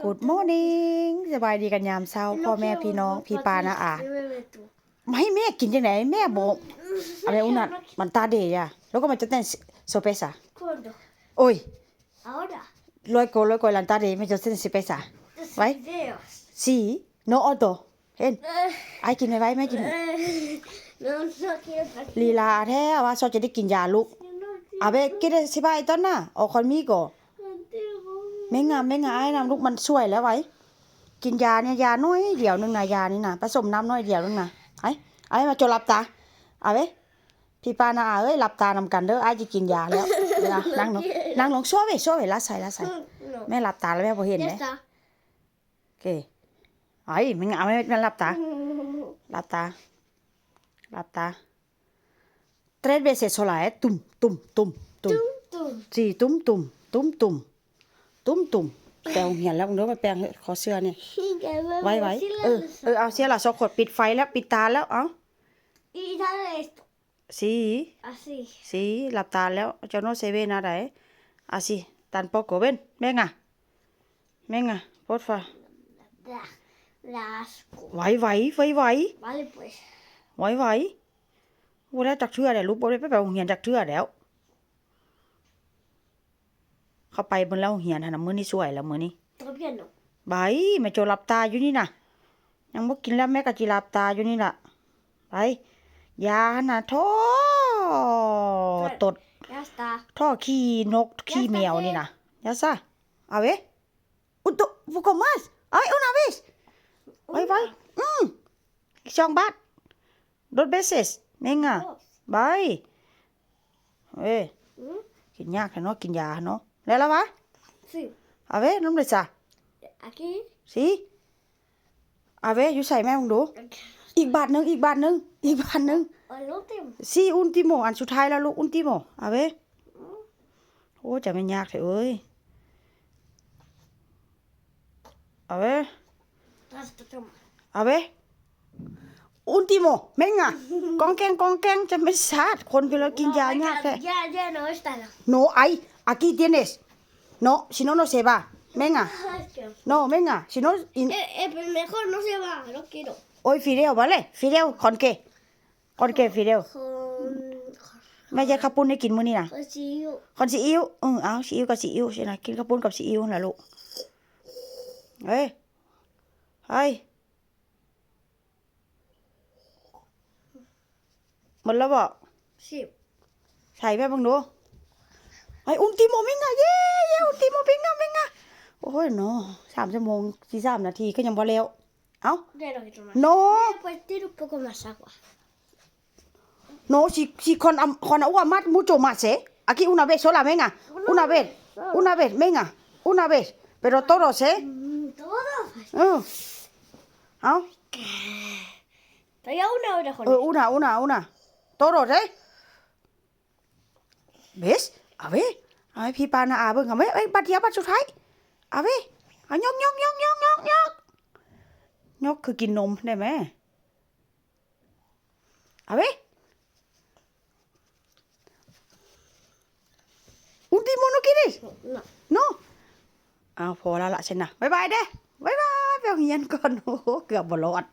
Good morning สบายดีกันยามเช้าพ่อแม่พี่น้องพี่ปานะอาไม่ให้แม่กินจังไหนแม่บอกอะไรอุนัดมันตาเดยแล้วก็มันจะเต้นsorpresa hoy luego la tarde me yo ต้นsorpresaไว้sí no otro เห็นไอ้กินไหมไว้แม่กินลีลาแท้ว่าซอจะได้กินยาลูกa ver quieres si va esto na o conmigo Mengaไอ้น้ำลูกมันช่วยแล้วไว้กินยาเนี่ยยาน้อยเดียวนึงนะยานี่นะผสมน้ำน้อยเดียวนึงนะไอ้มาโจหลับตาเอาเว้พี่ปานาเอ้ยหลับตานำกันเด้อไอ้จะกินยาแล้วนั่งลงช่วยละใส่แม่หลับตาแล้วแม่พอเห็นไหมโอเคไอ้มึงเอาแม่หลับตาtres veces sola tum sí tumแปลงเหียนแล้วมึงเด้อมาแปลงขอเสื้อเนี่ยไว้เอาเสื้อละ2 ขวดปิดไฟแล้วปิดตาแล้วเอาsí หลับตาแล้วจะno se ve nada así tampoco ven venga porfa ไหวvale pues ไหวบ่ได้จักเทื่อได้ลูกบ่ได้ไปโรงเรียนจักเทื่อแล้วเข้าไปเบิ่งแล้วเหียนหั่นน่ะมื้อนี้สวยแล้วมื้อนี้บายแม่โจหลับตาอยู่นี่น่ะยังบ่กินแล้วแม่ก็สิหลับตาอยู่นี่ล่ะไปยาน่ะท่อตดท่อขี้นกขี้แมวนี่น่ะya está a ver un poco más ay una vez vai son bat 2 veces venga bye กินยากเนาะกินยาเนาะแล้วล่ะวะsí a ver ¿dónde está aquí sí a ver อยู่ใส่แม่มึงดูอีกบาทนึงsí último อันสุดท้ายแล้วลูก último a ver โอ้จะไม่ยากเถอะเอ้ย a ver último venga กองแกงจะไม่ชาดคนเวลากินยายากแท้ no hay aquí tienes no si no se va venga no venga si no mejor no se va no quiero hoy fideo vale fideo con qué fideo แม่จะข้าวปุ้นให้กินมื้อนี้นะconซีอิ๊วเอาซีอิ๊วกับซีอิ๊วใช่ไหมกินข้าวปุ้นกับซีอิ๊วนะลูกเฮ้ยหมดแล้วบ่ใส่แม่บังดูúltimo venga último venga โอ้ยเนาะ3 ชั่วโมง43 นาทีก็ยังบ่แล้วเอ้า no no si con agua más mucho más aquí una vez sola venga una vez venga una vez pero todos todos เอ้าtodavía una hora con una todos ¿ves a ver ให้พี่ปานาอาเบิ่งเอาไว้บัดเดียวบัดสุดท้ายเอาเว้ยเอายกคือกินนมได้ไหมเอาเว้ย último no quieres no เอาพอแล้วล่ะฉันนะบ๊ายบายเด้บ๊ายบายไปโรงเรียนก่อนโอ้โหเกือบบ่รอด